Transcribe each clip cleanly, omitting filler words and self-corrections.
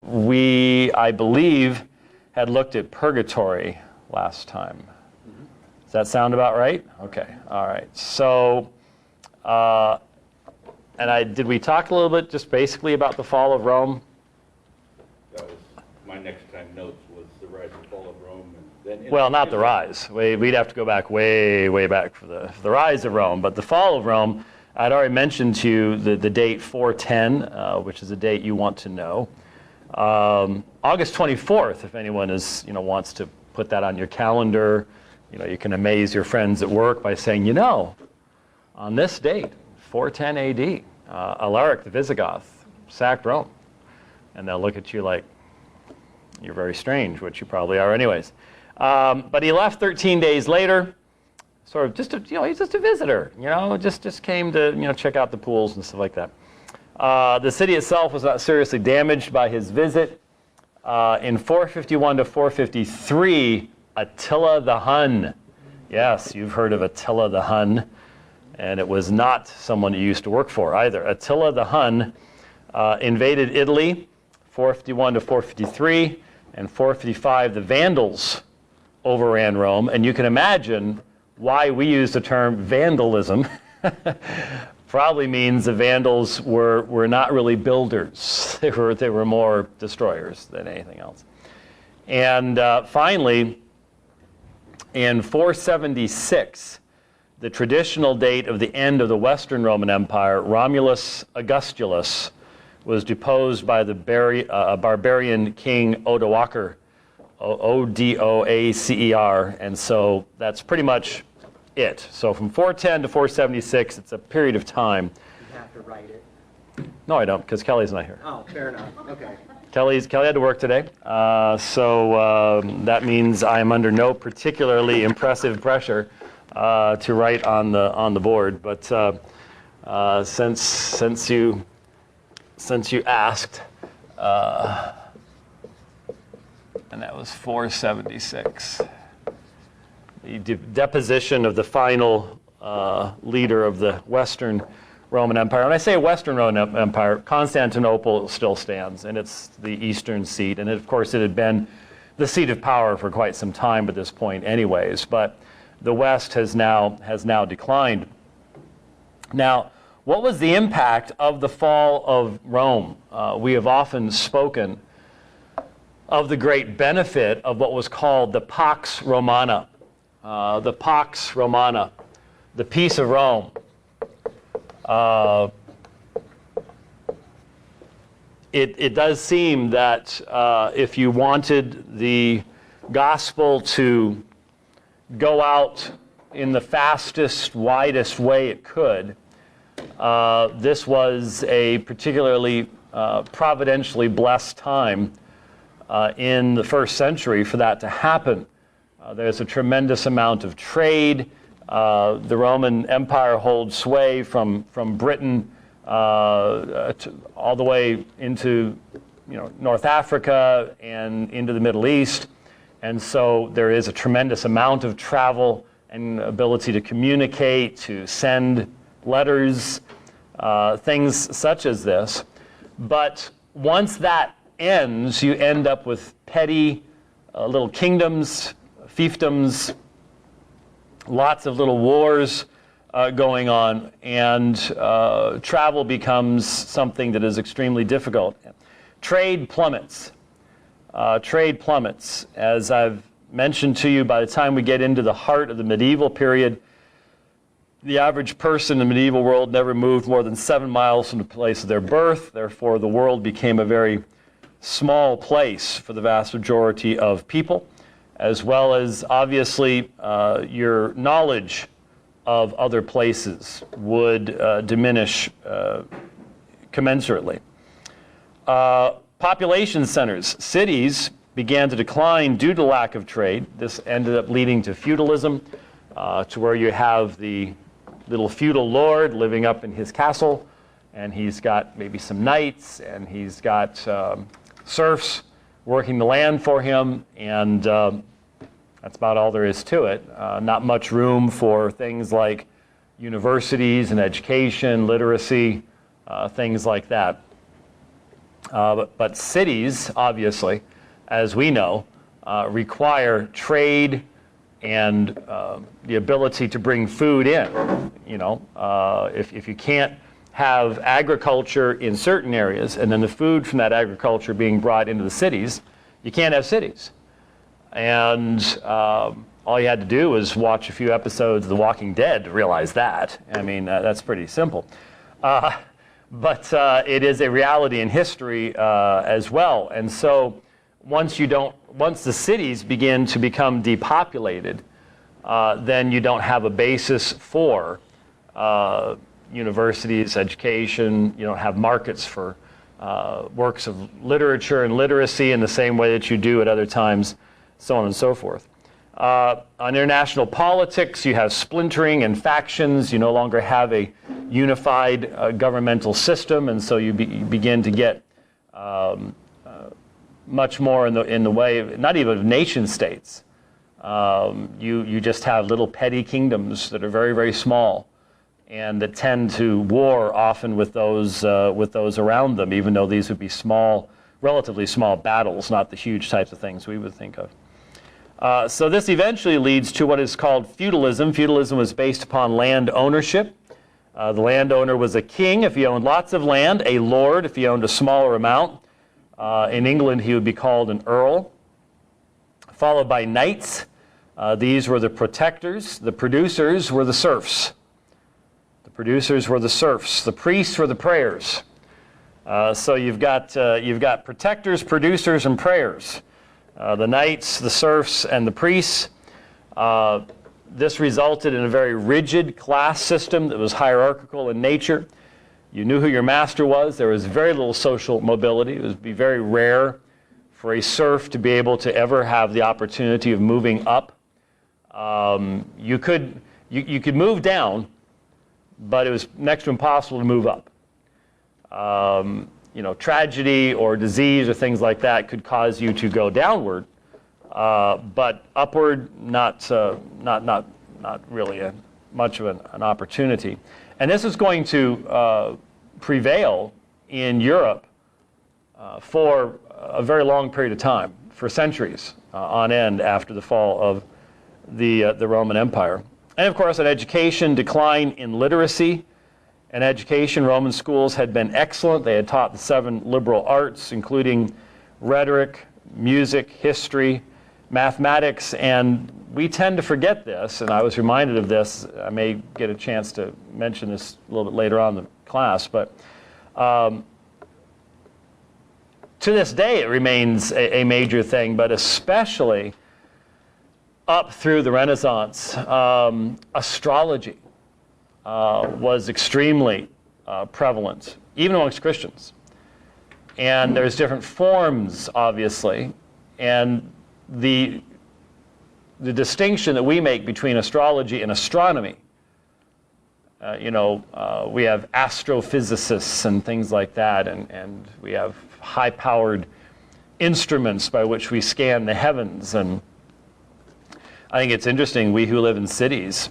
We, I believe, had looked at purgatory last time. Does that sound about right? Okay, all right. So, did we talk a little bit just basically about the fall of Rome? That was my next time notes was the rise and fall of Rome. And then Well, not the rise. We'd have to go back way back for the rise of Rome. But the fall of Rome, I'd already mentioned to you the date 410, which is a date you want to know. August 24th, if anyone wants to put that on your calendar. You can amaze your friends at work by saying, on this date, 410 AD, Alaric the Visigoth sacked Rome. And they'll look at you like you're very strange, which you probably are anyways. But he left 13 days later, sort of just he's just a visitor, just came to, check out the pools and stuff like that. The city itself was not seriously damaged by his visit. In 451 to 453, Attila the Hun. Yes, you've heard of Attila the Hun. And it was not someone you used to work for either. Attila the Hun invaded Italy, 451 to 453. And 455, the Vandals overran Rome. And you can imagine why we use the term vandalism. Probably means the Vandals were not really builders. They were more destroyers than anything else. And finally, in 476, the traditional date of the end of the Western Roman Empire, Romulus Augustulus was deposed by the barbarian king Odoacer, Odoacer, and so that's pretty much it. So from 410 to 476, it's a period of time. You have to write it. No, I don't, because Kelly's not here. Oh, fair enough. Okay. Kelly had to work today, so that means I'm under no particularly impressive pressure to write on the board. But since you asked, and that was 476. The deposition of the final leader of the Western Roman Empire. When I say Western Roman Empire, Constantinople still stands, and it's the eastern seat. And of course, it had been the seat of power for quite some time at this point anyways. But the West has now declined. Now, what was the impact of the fall of Rome? We have often spoken of the great benefit of what was called the Pax Romana. The Pax Romana, the peace of Rome. It does seem that if you wanted the gospel to go out in the fastest, widest way it could, this was a particularly providentially blessed time in the first century for that to happen. There's a tremendous amount of trade. The Roman Empire holds sway from Britain all the way into North Africa and into the Middle East. And so there is a tremendous amount of travel and ability to communicate, to send letters, things such as this. But once that ends, you end up with petty little kingdoms, fiefdoms, lots of little wars going on, and travel becomes something that is extremely difficult. Trade plummets. As I've mentioned to you, by the time we get into the heart of the medieval period, the average person in the medieval world never moved more than 7 miles from the place of their birth. Therefore, the world became a very small place for the vast majority of people, as well as, obviously, your knowledge of other places would diminish commensurately. Population centers, cities, began to decline due to lack of trade. This ended up leading to feudalism, to where you have the little feudal lord living up in his castle, and he's got maybe some knights, and he's got serfs working the land for him, and that's about all there is to it. Not much room for things like universities and education, literacy, things like that. But cities, obviously, as we know, require trade and the ability to bring food in. If you can't have agriculture in certain areas and then the food from that agriculture being brought into the cities, you can't have cities. And all you had to do was watch a few episodes of The Walking Dead to realize that. I mean, that's pretty simple. But it is a reality in history as well. And so once the cities begin to become depopulated, then you don't have a basis for universities, education. You don't have markets for works of literature and literacy in the same way that you do at other times, so on and so forth. On international politics, you have splintering and factions. You no longer have a unified governmental system, and so you begin to get much more in the way of, not even of nation states. You just have little petty kingdoms that are very, very small, and that tend to war often with those around them, even though these would be small, relatively small battles, not the huge types of things we would think of. So this eventually leads to what is called feudalism. Feudalism was based upon land ownership. The landowner was a king if he owned lots of land, a lord if he owned a smaller amount. In England, he would be called an earl, followed by knights. These were the protectors. The producers were the serfs. The producers were the serfs. The priests were the prayers. So you've got protectors, producers, and prayers. The knights, the serfs, and the priests. This resulted in a very rigid class system that was hierarchical in nature. You knew who your master was. There was very little social mobility. It would be very rare for a serf to be able to ever have the opportunity of moving up. You could move down, but it was next to impossible to move up. Tragedy or disease or things like that could cause you to go downward, but upward, not really much of an opportunity. And this is going to prevail in Europe for a very long period of time, for centuries on end after the fall of the Roman Empire. And of course, an education decline in literacy. In education, Roman schools had been excellent. They had taught the 7 liberal arts, including rhetoric, music, history, mathematics, and we tend to forget this, and I was reminded of this. I may get a chance to mention this a little bit later on in the class, but to this day it remains a major thing, but especially up through the Renaissance, astrology was extremely prevalent, even amongst Christians. And there's different forms, obviously, and the distinction that we make between astrology and astronomy, we have astrophysicists and things like that, and we have high-powered instruments by which we scan the heavens. And I think it's interesting, we who live in cities,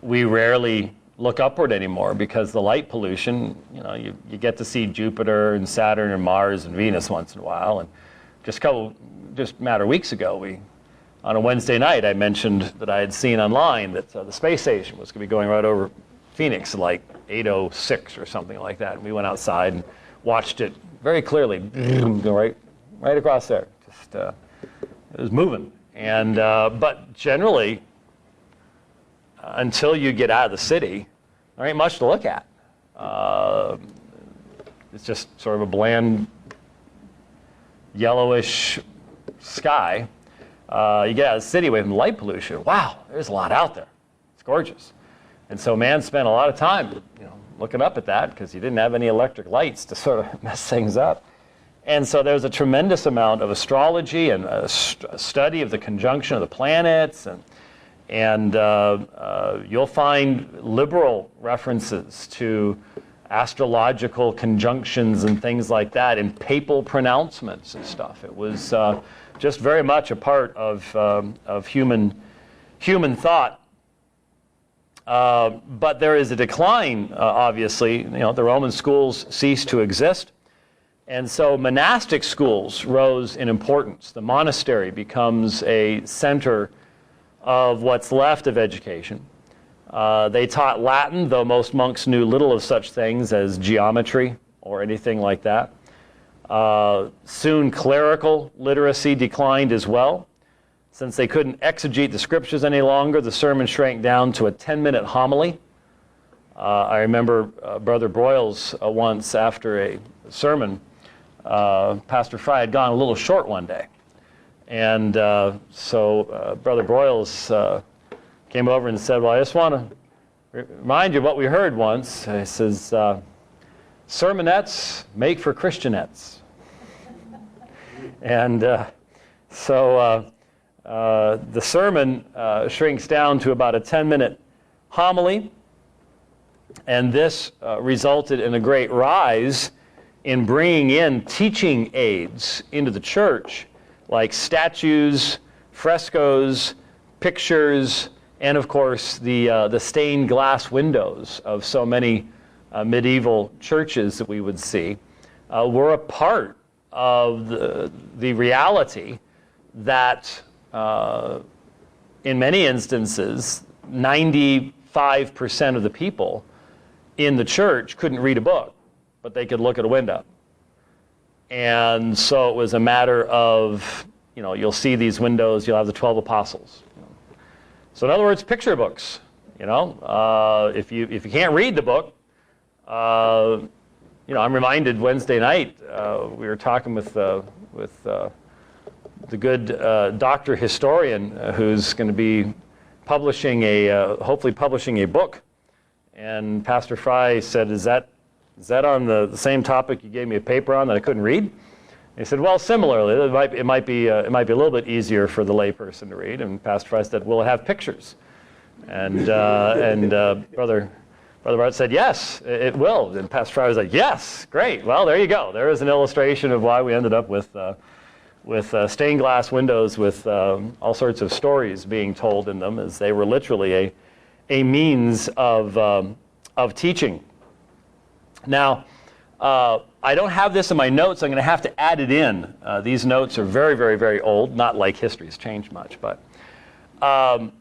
we rarely look upward anymore because the light pollution, you get to see Jupiter and Saturn and Mars and Venus once in a while. And just a matter of weeks ago, on a Wednesday night, I mentioned that I had seen online that the space station was going to be going right over Phoenix at like 8:06 or something like that. And we went outside and watched it very clearly go right across there. Just it was moving. And but generally, until you get out of the city, there ain't much to look at. It's just sort of a bland, yellowish sky. You get out of the city away from light pollution. Wow, there's a lot out there. It's gorgeous. And so man spent a lot of time, looking up at that because he didn't have any electric lights to sort of mess things up. And so there's a tremendous amount of astrology and a study of the conjunction of the planets, and you'll find liberal references to astrological conjunctions and things like that in papal pronouncements and stuff. It was just very much a part of human thought. But there is a decline, obviously. The Roman schools ceased to exist. And so monastic schools rose in importance. The monastery becomes a center of what's left of education. They taught Latin, though most monks knew little of such things as geometry or anything like that. Soon clerical literacy declined as well. Since they couldn't exegete the scriptures any longer, the sermon shrank down to a 10-minute homily. I remember Brother Broyles once after a sermon, Pastor Fry had gone a little short one day. And so Brother Broyles came over and said, well, I just want to remind you of what we heard once. He says, sermonettes make for Christianettes. And so the sermon shrinks down to about a 10-minute homily. And this resulted in a great rise in bringing in teaching aids into the church, like statues, frescoes, pictures, and of course the stained glass windows of so many medieval churches that we would see were a part of the reality that in many instances 95% of the people in the church couldn't read a book, but they could look at a window. And so it was a matter of, you'll see these windows, you'll have the 12 apostles. So in other words, picture books. If you can't read the book, I'm reminded Wednesday night we were talking with the good doctor historian who's going to be hopefully publishing a book. And Pastor Fry said, is that on the same topic you gave me a paper on that I couldn't read? And he said, well, similarly, it might be a little bit easier for the layperson to read. And Pastor Fry said, will it have pictures? And Brother Bart said, yes, it will. And Pastor Fry was like, yes, great. Well, there you go. There is an illustration of why we ended up with stained glass windows with all sorts of stories being told in them, as they were literally a means of teaching. Now, I don't have this in my notes. I'm going to have to add it in. These notes are very, very, very old, not like history has changed much. But I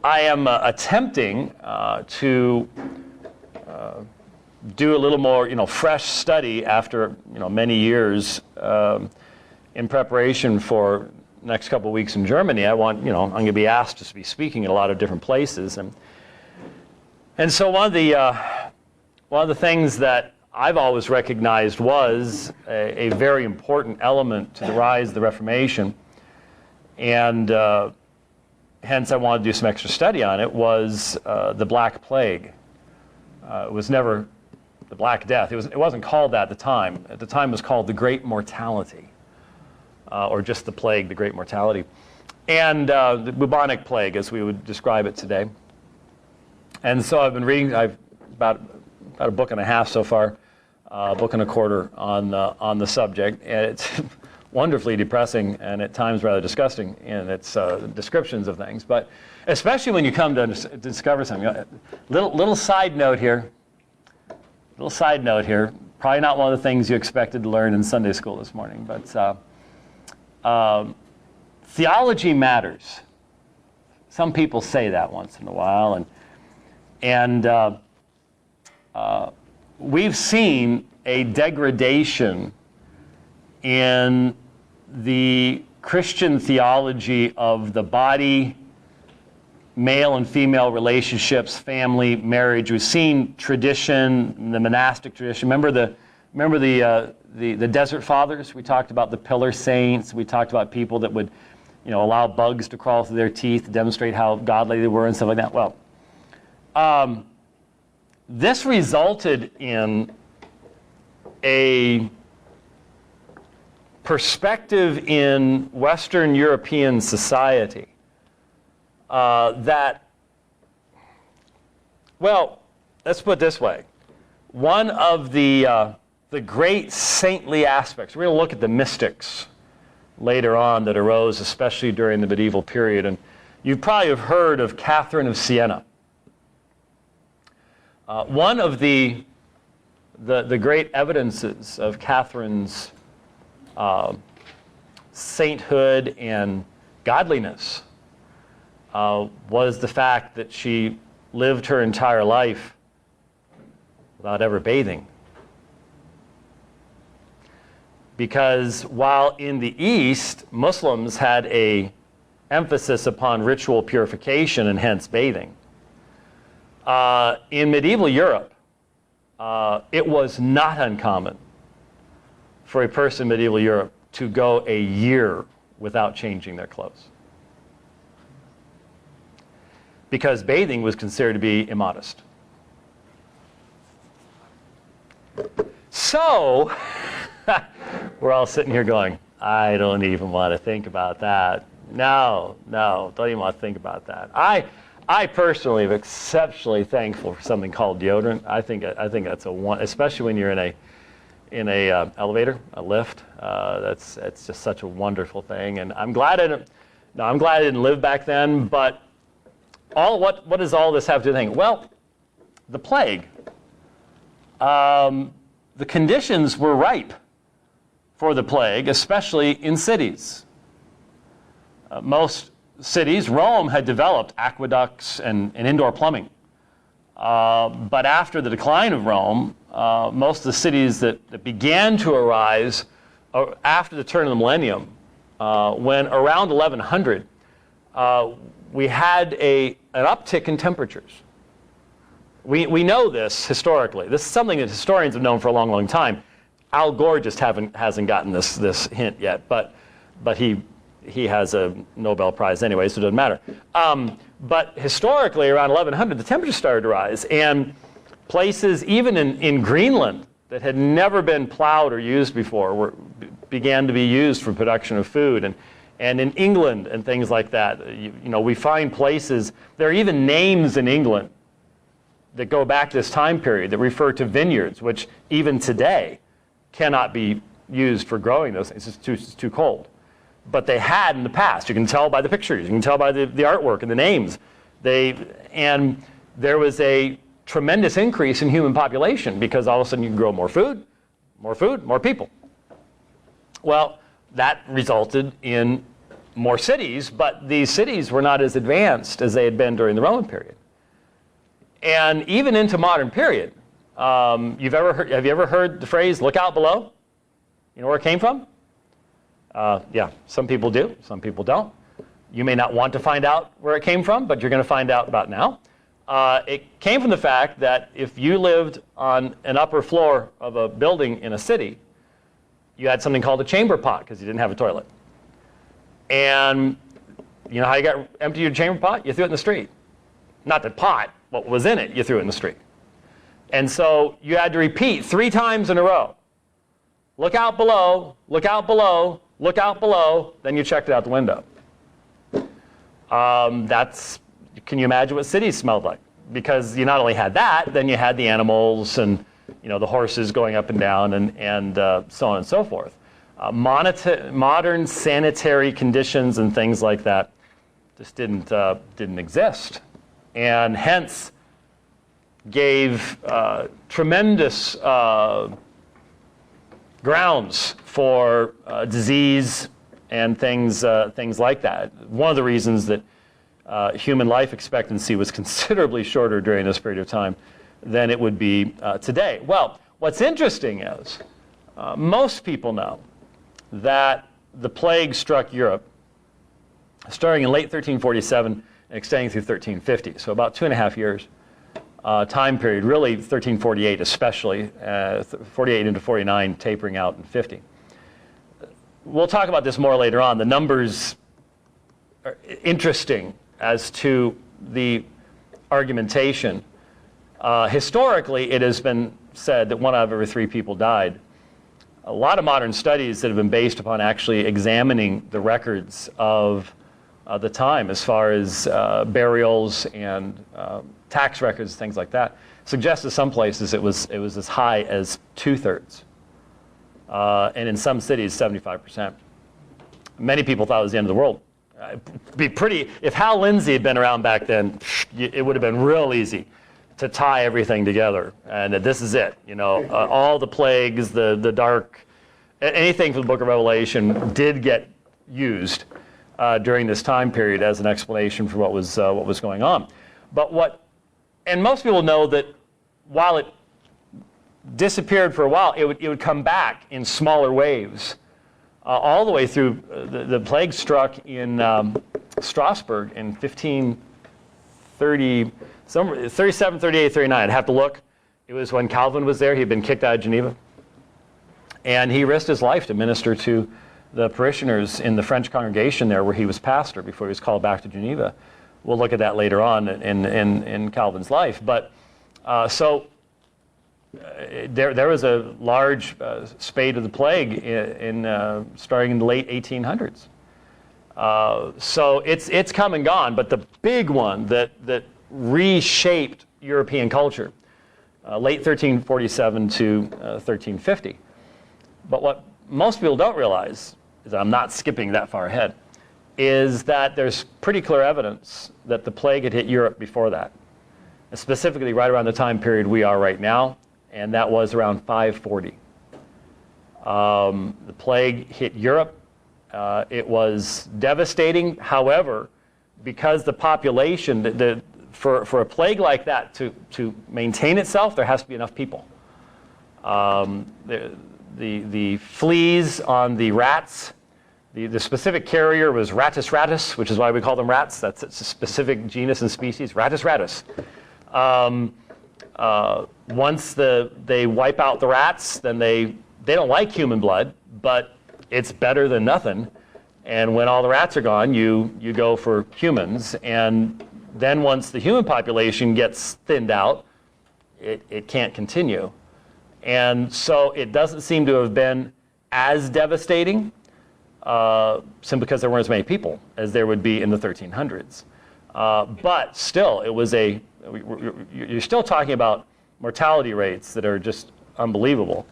am attempting to do a little more, fresh study after, many years in preparation for next couple of weeks in Germany. I'm going to be asked to be speaking in a lot of different places, and so one of the things that I've always recognized was a very important element to the rise of the Reformation, and hence I wanted to do some extra study on it, was the Black Plague. It was never the Black Death. It wasn't called that at the time. At the time it was called the Great Mortality. Or just the plague, the Great Mortality, and the bubonic plague, as we would describe it today. And so I've been reading. I've about a book and a half so far, a book and a quarter on the subject, and it's wonderfully depressing and at times rather disgusting in its descriptions of things. But especially when you come to discover something. Little side note here. Probably not one of the things you expected to learn in Sunday school this morning, but. Theology matters. Some people say that once in a while, and we've seen a degradation in the Christian theology of the body, male and female relationships, family, marriage. We've seen tradition, the monastic tradition. Remember the Desert Fathers? We talked about the pillar saints. We talked about people that would, allow bugs to crawl through their teeth to demonstrate how godly they were and stuff like that. Well, this resulted in a perspective in Western European society that, well, let's put it this way. One of the great saintly aspects. We're going to look at the mystics later on that arose, especially during the medieval period. And you probably have heard of Catherine of Siena. One of the the great evidences of Catherine's sainthood and godliness was the fact that she lived her entire life without ever bathing. Because while in the East, Muslims had an emphasis upon ritual purification and hence bathing, in medieval Europe, it was not uncommon for a person in medieval Europe to go a year without changing their clothes. Because bathing was considered to be immodest. So, we're all sitting here going, I don't even want to think about that. No, don't even want to think about that. I personally am exceptionally thankful for something called deodorant. I think that's especially when you're in a elevator, a lift. It's just such a wonderful thing, and I'm glad I didn't live back then. But what does all this have to do with things? Well, the plague. The conditions were ripe for the plague, especially in cities. Most cities, Rome had developed aqueducts and indoor plumbing. But after the decline of Rome, most of the cities that began to arise after the turn of the millennium, when around 1100, we had an uptick in temperatures. We know this historically. This is something that historians have known for a long, long time. Al Gore just hasn't gotten this hint yet, but he has a Nobel Prize anyway, so it doesn't matter. But historically, around 1100, the temperature started to rise, and places even in Greenland that had never been plowed or used before began to be used for production of food, and in England and things like that. We find places. There are even names in England that go back to this time period that refer to vineyards, which even today cannot be used for growing those things. It's too cold. But they had in the past. You can tell by the pictures. You can tell by the artwork and the names. And there was a tremendous increase in human population because all of a sudden you can grow more food, more people. Well, that resulted in more cities, but these cities were not as advanced as they had been during the Roman period. And even into modern period, have you ever heard the phrase, look out below? You know where it came from? Yeah, some people do, some people don't. You may not want to find out where it came from, but you're going to find out about now. It came from the fact that if you lived on an upper floor of a building in a city, you had something called a chamber pot because you didn't have a toilet. And you know how you emptied your chamber pot? You threw it in the street. Not the pot, what was in it, you threw it in the street. And so you had to repeat 3 times in a row. Look out below, look out below, look out below, then you checked it out the window. Can you imagine what cities smelled like? Because you not only had that, then you had the animals and the horses going up and down and so on and so forth. Modern sanitary conditions and things like that just didn't exist, and hence gave tremendous grounds for disease and things like that. One of the reasons that human life expectancy was considerably shorter during this period of time than it would be today. Well, what's interesting is most people know that the plague struck Europe starting in late 1347 and extending through 1350, so about 2.5 years time period, really 1348 especially, 48 into 49 tapering out in 50. We'll talk about this more later on. The numbers are interesting as to the argumentation. Historically, it has been said that 1 out of every 3 people died. A lot of modern studies that have been based upon actually examining the records of the time as far as burials and tax records, things like that, suggest that some places it was as high as 2/3. And in some cities, 75%. Many people thought it was the end of the world. It'd be pretty, if Hal Lindsey had been around back then, it would have been real easy to tie everything together, and that this is it. All the plagues, the dark, anything from the book of Revelation did get used during this time period as an explanation for what was going on. And most people know that while it disappeared for a while, it would come back in smaller waves all the way through. The plague struck in Strasbourg in 37, 38, 39. I'd have to look. It was when Calvin was there. He'd been kicked out of Geneva. And he risked his life to minister to the parishioners in the French congregation there where he was pastor before he was called back to Geneva. We'll look at that later on in Calvin's life. But there was a large spate of the plague starting in the late 1800s. So it's come and gone, but the big one that reshaped European culture, late 1347 to 1350. But what most people don't realize, is I'm not skipping that far ahead, is that there's pretty clear evidence that the plague had hit Europe before that, and specifically right around the time period we are right now, and that was around 540. The plague hit Europe. It was devastating. However, because the population, for a plague like that to maintain itself, there has to be enough people. The fleas on the rats, the specific carrier was Rattus rattus, which is why we call them rats. That's a specific genus and species, Rattus rattus. Once they wipe out the rats, then they don't like human blood, but it's better than nothing. And when all the rats are gone, you go for humans. And then once the human population gets thinned out, it can't continue. And so it doesn't seem to have been as devastating, simply because there weren't as many people as there would be in the 1300s. But still, you're still talking about mortality rates that are just unbelievable.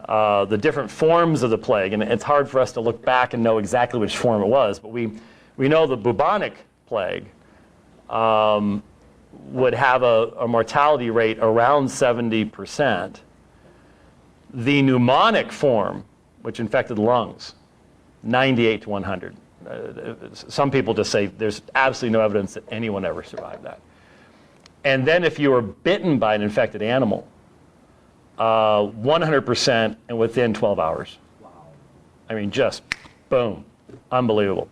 The different forms of the plague, and it's hard for us to look back and know exactly which form it was, but we know the bubonic plague would have a mortality rate around 70%. The pneumonic form, which infected the lungs, 98 to 100. Some people just say there's absolutely no evidence that anyone ever survived that. And then if you were bitten by an infected animal, 100% and within 12 hours. Wow. I mean, just boom, unbelievable.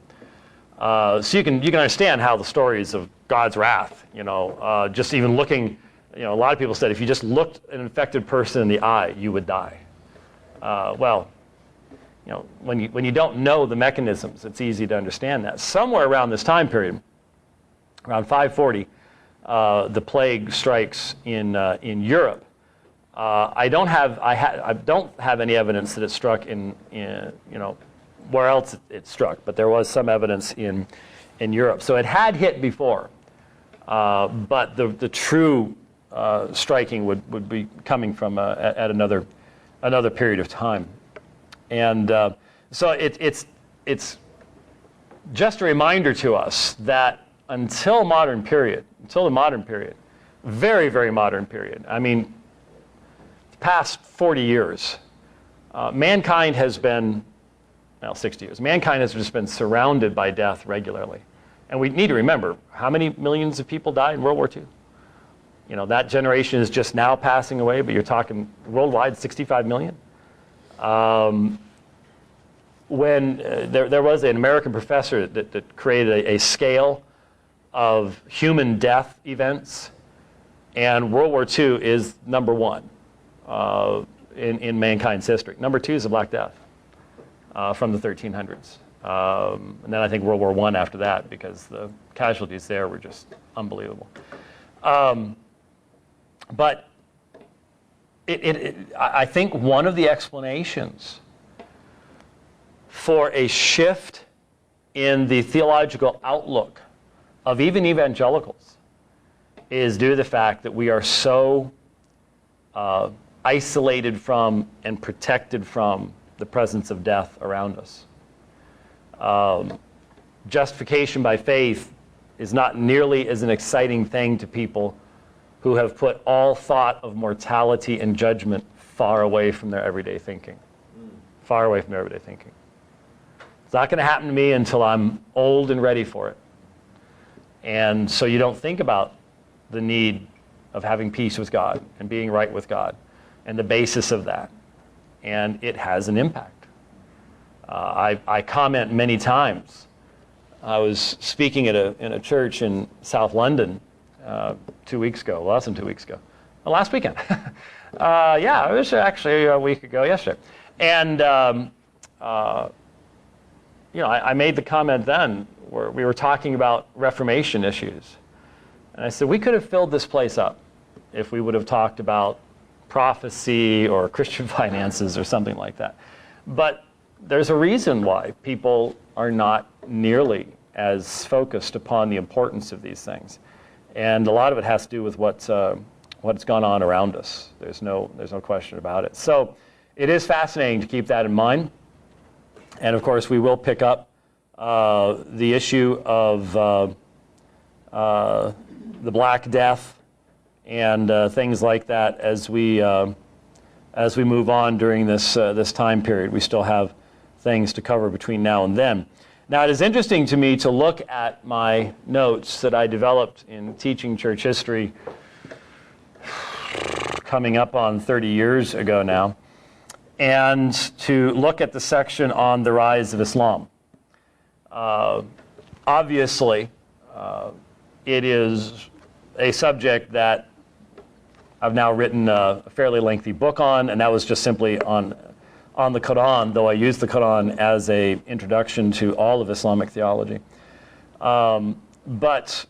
So you can understand how the stories of God's wrath, just even looking, a lot of people said if you just looked an infected person in the eye, you would die. When you don't know the mechanisms, it's easy to understand that. Somewhere around this time period, around 540, the plague strikes in Europe. I don't have any evidence that it struck in where else it struck, but there was some evidence in Europe. So it had hit before, but the true striking would be coming from at another period of time, and so it's just a reminder to us that until the modern period, very, very modern period. I mean, the past 40 years, mankind has been, 60 years. Mankind has just been surrounded by death regularly, and we need to remember how many millions of people died in World War II. That generation is just now passing away, but you're talking worldwide 65 million. When there was an American professor that created a scale of human death events, and World War II is number one in mankind's history. Number two is the Black Death from the 1300s. And then I think World War I after that, because the casualties there were just unbelievable. But I think one of the explanations for a shift in the theological outlook of even evangelicals is due to the fact that we are so isolated from and protected from the presence of death around us. Justification by faith is not nearly as an exciting thing to people who have put all thought of mortality and judgment far away from their everyday thinking. Far away from their everyday thinking. It's not going to happen to me until I'm old and ready for it. And so you don't think about the need of having peace with God and being right with God and the basis of that. And it has an impact. I comment many times. I was speaking in a church in South London 2 weeks ago, less than 2 weeks ago. Last weekend. Yeah, it was actually a week ago yesterday. And, I made the comment then where we were talking about Reformation issues. And I said, we could have filled this place up if we would have talked about prophecy or Christian finances or something like that. But there's a reason why people are not nearly as focused upon the importance of these things. And a lot of it has to do with what's gone on around us. There's no question about it. So it is fascinating to keep that in mind. And of course, we will pick up the issue of the Black Death and things like that as we move on during this time period. We still have things to cover between now and then. Now, it is interesting to me to look at my notes that I developed in teaching church history coming up on 30 years ago now, and to look at the section on the rise of Islam. Obviously, it is a subject that I've now written a fairly lengthy book on, and that was just simply on the Quran, though I use the Quran as an introduction to all of Islamic theology. But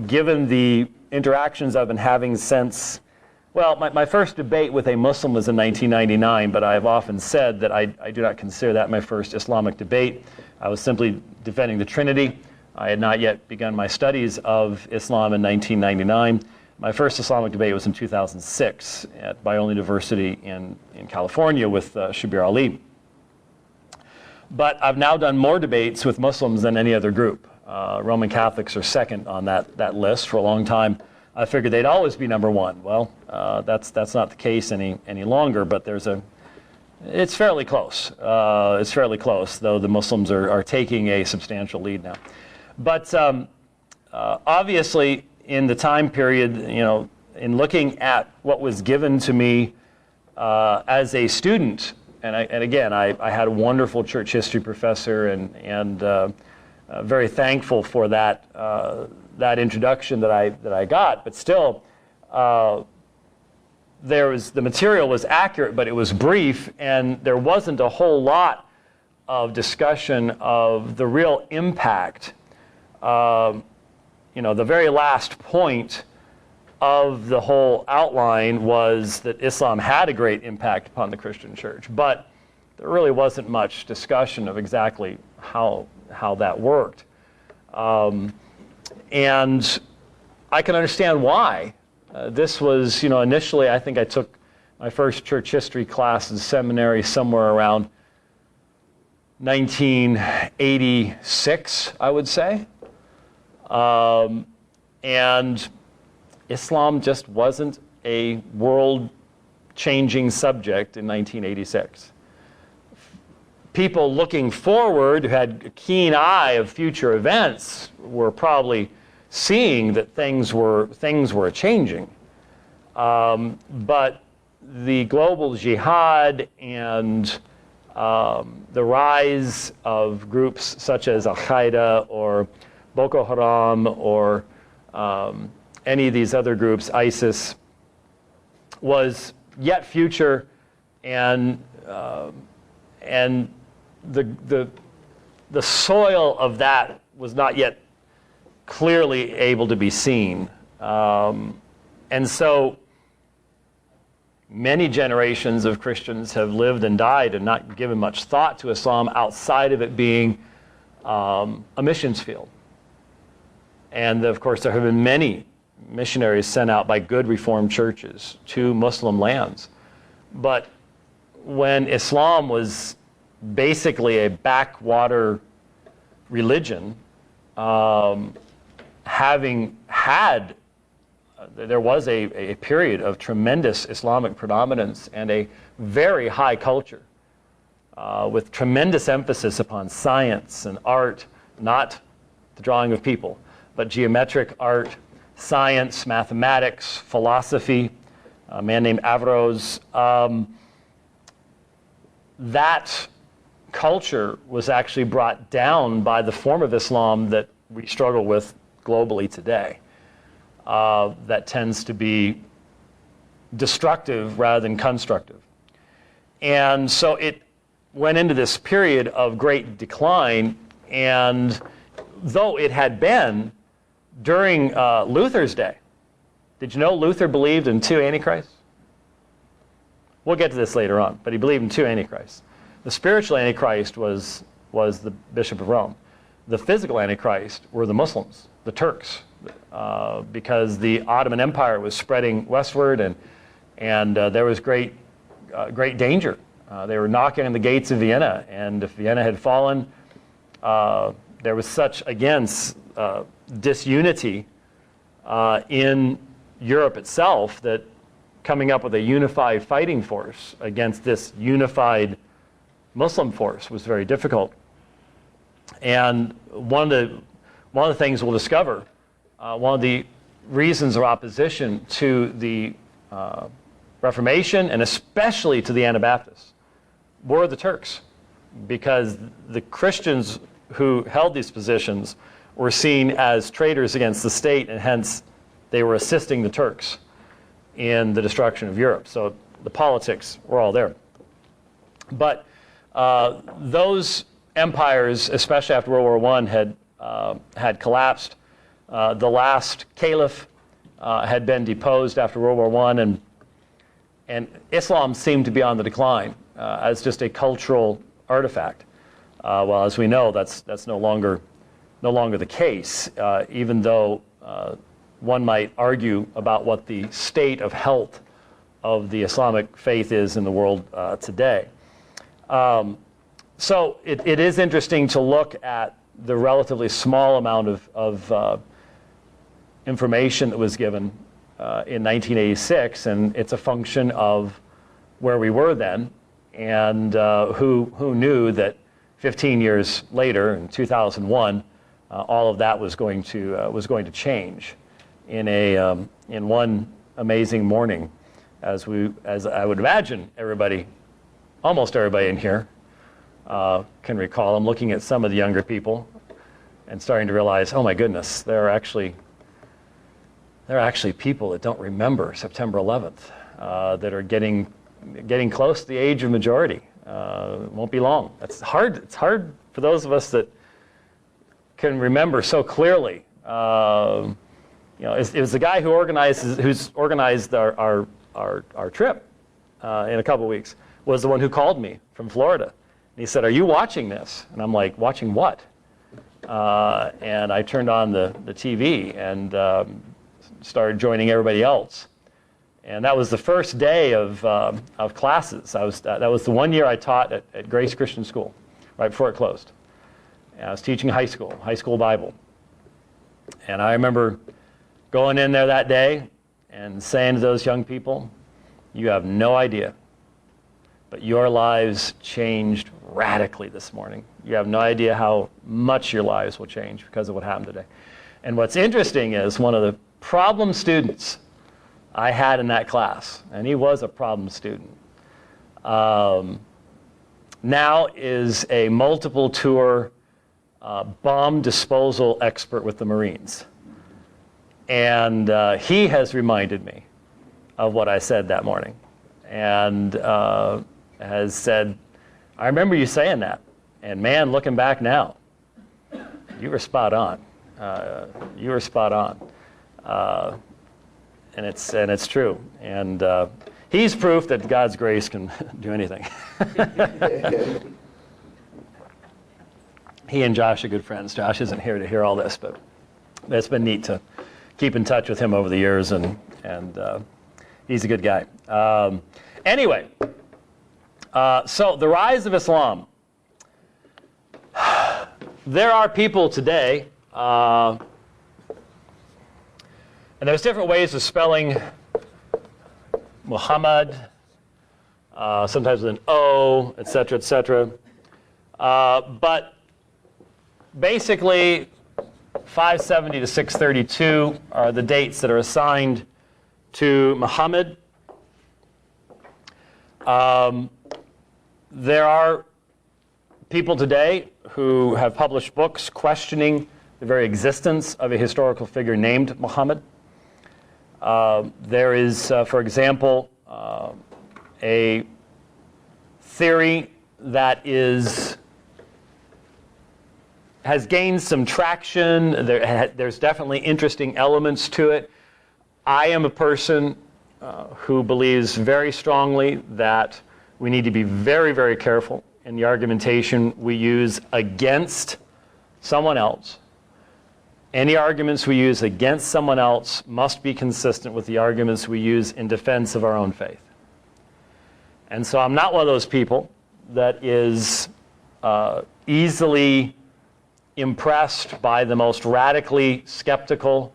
given the interactions I've been having since, well, my first debate with a Muslim was in 1999, but I've often said that I do not consider that my first Islamic debate. I was simply defending the Trinity. I had not yet begun my studies of Islam in 1999. My first Islamic debate was in 2006 at Biola University in California with Shabir Ali. But I've now done more debates with Muslims than any other group. Roman Catholics are second on that list. For a long time, I figured they'd always be number one. Well, that's not the case any longer, but it's fairly close. It's fairly close, though the Muslims are taking a substantial lead now. But obviously, in the time period, in looking at what was given to me as a student, and again, I had a wonderful church history professor, and very thankful for that introduction that I got. But still, the material was accurate, but it was brief, and there wasn't a whole lot of discussion of the real impact. The very last point of the whole outline was that Islam had a great impact upon the Christian church, but there really wasn't much discussion of exactly how that worked. And I can understand why. This was, initially I think I took my first church history class in seminary somewhere around 1986, I would say. And Islam just wasn't a world-changing subject in 1986. People looking forward who had a keen eye of future events were probably seeing that things were changing. But the global jihad and the rise of groups such as Al-Qaeda or Boko Haram or any of these other groups, ISIS, was yet future, and the soil of that was not yet clearly able to be seen. And so many generations of Christians have lived and died and not given much thought to Islam outside of it being a missions field. And of course, there have been many missionaries sent out by good Reformed churches to Muslim lands. But when Islam was basically a backwater religion, having had there was a period of tremendous Islamic predominance and a very high culture with tremendous emphasis upon science and art, not the drawing of people, but geometric art, science, mathematics, philosophy. A man named Averroes. That culture was actually brought down by the form of Islam that we struggle with globally today. That tends to be destructive rather than constructive. And so it went into this period of great decline, and though it had been during Luther's day, did you know Luther believed in 2 antichrists? We'll get to this later on, but he believed in 2 antichrists. The spiritual antichrist was the Bishop of Rome. The physical antichrist were the Muslims, the Turks, because the Ottoman Empire was spreading westward, and there was great danger. They were knocking on the gates of Vienna, and if Vienna had fallen, there was such, again, disunity in Europe itself that coming up with a unified fighting force against this unified Muslim force was very difficult. And one of the things we'll discover, one of the reasons of opposition to the Reformation, and especially to the Anabaptists, were the Turks, because the Christians who held these positions were seen as traitors against the state, and hence they were assisting the Turks in the destruction of Europe. So the politics were all there. But those empires, especially after World War I, had collapsed. The last caliph had been deposed after World War I, and Islam seemed to be on the decline as just a cultural artifact. Well, as we know, that's no longer the case, even though one might argue about what the state of health of the Islamic faith is in the world today. So it is interesting to look at the relatively small amount of information that was given in 1986, and it's a function of where we were then, and who knew that 15 years later, in 2001, all of that was going to change in one amazing morning, as I would imagine almost everybody in here can recall. I'm looking at some of the younger people and starting to realize, oh my goodness, there are actually people that don't remember September 11th that are getting close to the age of majority. It won't be long. It's hard for those of us that can remember so clearly. It was the guy who's organized our trip in a couple of weeks, was the one who called me from Florida. And he said, "Are you watching this?" And I'm like, "Watching what?" And I turned on the TV and started joining everybody else. And that was the first day of classes. That was the one year I taught at Grace Christian School, right before it closed. And I was teaching high school Bible. And I remember going in there that day and saying to those young people, "You have no idea, but your lives changed radically this morning. You have no idea how much your lives will change because of what happened today." And what's interesting is one of the problem students I had in that class, and he was a problem student, now is a multiple tour bomb disposal expert with the Marines. And he has reminded me of what I said that morning, and has said, "I remember you saying that, and man, looking back now, you were spot on. You were spot on." And it's true. And he's proof that God's grace can do anything. He and Josh are good friends. Josh isn't here to hear all this, but it's been neat to keep in touch with him over the years, and he's a good guy. Anyway, so the rise of Islam. There are people today And there's different ways of spelling Muhammad, sometimes with an O, etc., etc. But basically, 570 to 632 are the dates that are assigned to Muhammad. There are people today who have published books questioning the very existence of a historical figure named Muhammad. There is, for example, a theory that has gained some traction. There's definitely interesting elements to it. I am a person who believes very strongly that we need to be very, very careful in the argumentation we use against someone else. Any arguments we use against someone else must be consistent with the arguments we use in defense of our own faith. And so I'm not one of those people that is easily impressed by the most radically skeptical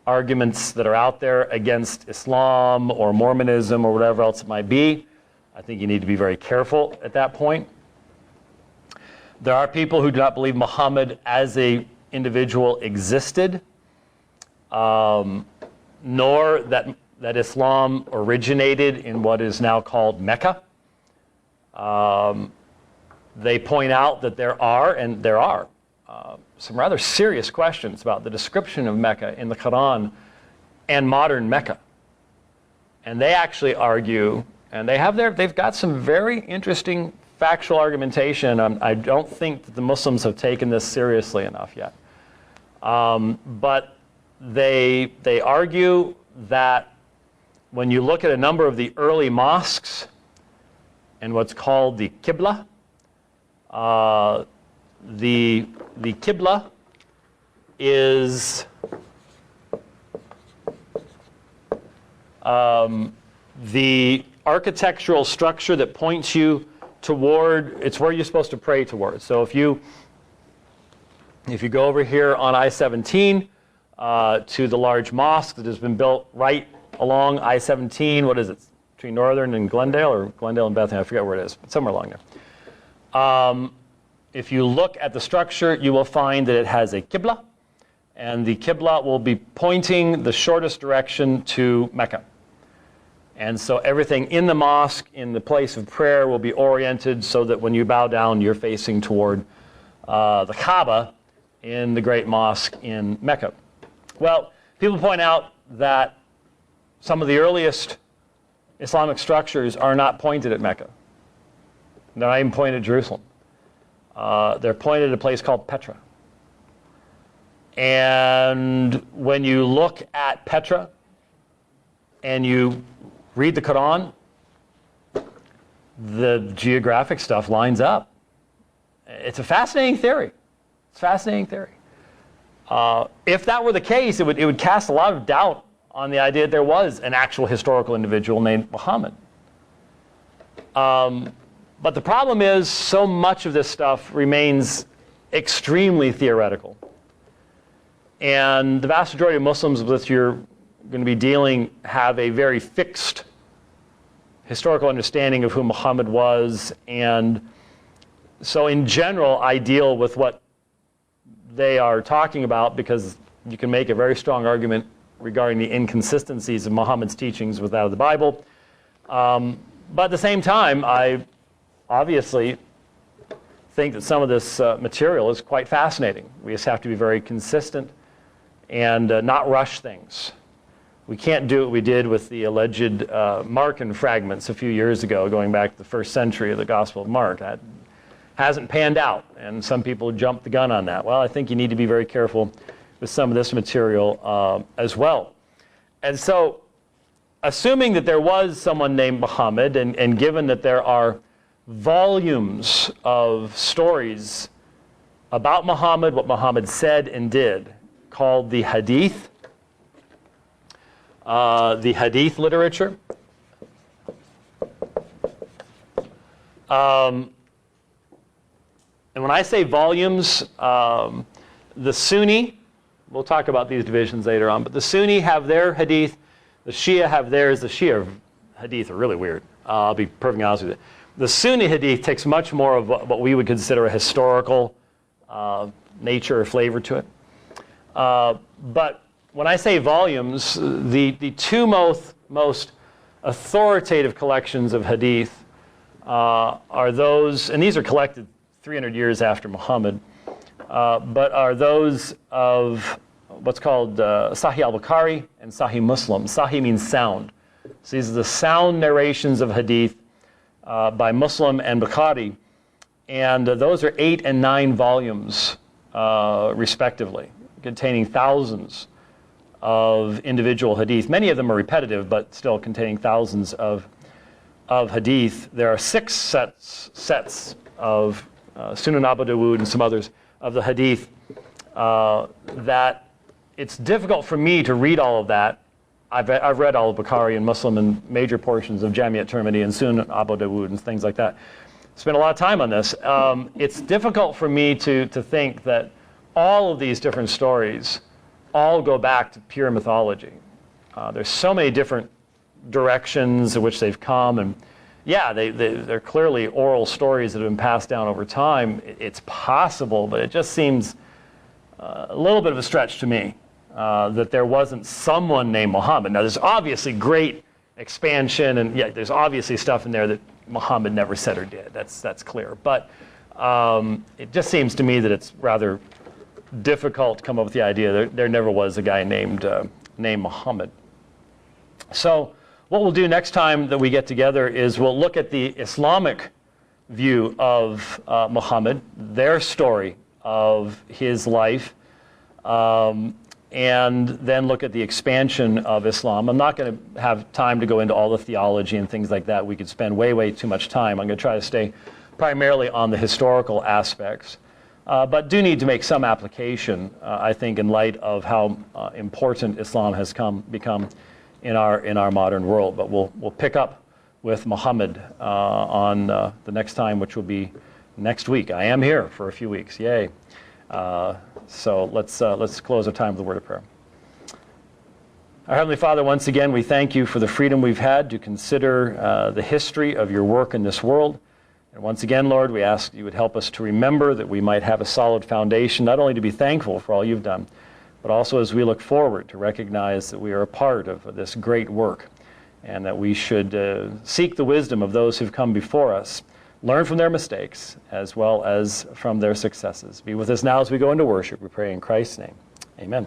arguments that are out there against Islam or Mormonism or whatever else it might be. I think you need to be very careful at that point. There are people who do not believe Muhammad as an individual existed, nor that Islam originated in what is now called Mecca. They point out that there are some rather serious questions about the description of Mecca in the Quran and modern Mecca. And they actually argue, and they've got some very interesting factual argumentation. I don't think that the Muslims have taken this seriously enough yet. But they argue that when you look at a number of the early mosques and what's called the Qibla, the Qibla is the architectural structure that points you toward, it's where you're supposed to pray towards. So if you go over here on I-17 to the large mosque that has been built right along I-17, what is it, between Northern and Glendale, or Glendale and Bethany, I forget where it is, but somewhere along there. If you look at the structure, you will find that it has a Qibla, and the Qibla will be pointing the shortest direction to Mecca. And so everything in the mosque, in the place of prayer, will be oriented so that when you bow down, you're facing toward the Kaaba in the great mosque in Mecca. Well, people point out that some of the earliest Islamic structures are not pointed at Mecca. They're not even pointed at Jerusalem. They're pointed at a place called Petra. And when you look at Petra and you read the Quran, the geographic stuff lines up. It's a fascinating theory. It's a fascinating theory. If that were the case, it would cast a lot of doubt on the idea that there was an actual historical individual named Muhammad. But the problem is, so much of this stuff remains extremely theoretical. And the vast majority of Muslims with which you're going to be dealing have a very fixed historical understanding of who Muhammad was. And so in general, I deal with what they are talking about because you can make a very strong argument regarding the inconsistencies of Muhammad's teachings with that of the Bible. But at the same time, I obviously think that some of this material is quite fascinating. We just have to be very consistent and not rush things. We can't do what we did with the alleged Markan fragments a few years ago, going back to the first century of the Gospel of Mark. That hasn't panned out, and some people jumped the gun on that. Well, I think you need to be very careful with some of this material as well. And so, assuming that there was someone named Muhammad, and given that there are volumes of stories about Muhammad, what Muhammad said and did, called the Hadith literature. And when I say volumes, the Sunni, We'll talk about these divisions later on. But the Sunni have their hadith, the Shia have theirs. The Shia hadith are really weird. I'll be perfectly honest with you. The Sunni hadith takes much more of what we would consider a historical nature or flavor to it. But when I say volumes, the two most authoritative collections of hadith are those, and these are collected 300 years after Muhammad, but are those of what's called Sahih al-Bukhari and Sahih Muslim. Sahih means sound. So these are the sound narrations of hadith by Muslim and Bukhari, and those are 8 and 9 volumes respectively, containing thousands of individual hadith. Many of them are repetitive, but still containing thousands of hadith. There are 6 sets of Sunan Abu Dawud and some others of the hadith that it's difficult for me to read all of that. I've read all of Bukhari and Muslim and major portions of Jami' at-Tirmidhi and Sunan Abu Dawud and things like that. Spent a lot of time on this. It's difficult for me to think that all of these different stories all go back to pure mythology. There's so many different directions in which they've come, and yeah, they're clearly oral stories that have been passed down over time. It's possible, but it just seems a little bit of a stretch to me that there wasn't someone named Muhammad. Now, there's obviously great expansion, and yeah, there's obviously stuff in there that Muhammad never said or did. That's clear. But it just seems to me that it's rather difficult to come up with the idea there never was a guy named Muhammad. So what we'll do next time that we get together is we'll look at the Islamic view of Muhammad, their story of his life, and then look at the expansion of Islam. I'm not going to have time to go into all the theology and things like that. We could spend way too much time. I'm going to try to stay primarily on the historical aspects, but do need to make some application, I think, in light of how important Islam has become in our modern world. But we'll pick up with Muhammad on the next time, which will be next week. I am here for a few weeks. Yay. So let's close our time with a word of prayer. Our Heavenly Father, once again, we thank you for the freedom we've had to consider the history of your work in this world. And once again, Lord, we ask you would help us to remember that we might have a solid foundation, not only to be thankful for all you've done, but also as we look forward to recognize that we are a part of this great work, and that we should seek the wisdom of those who've come before us, learn from their mistakes as well as from their successes. Be with us now as we go into worship. We pray in Christ's name. Amen.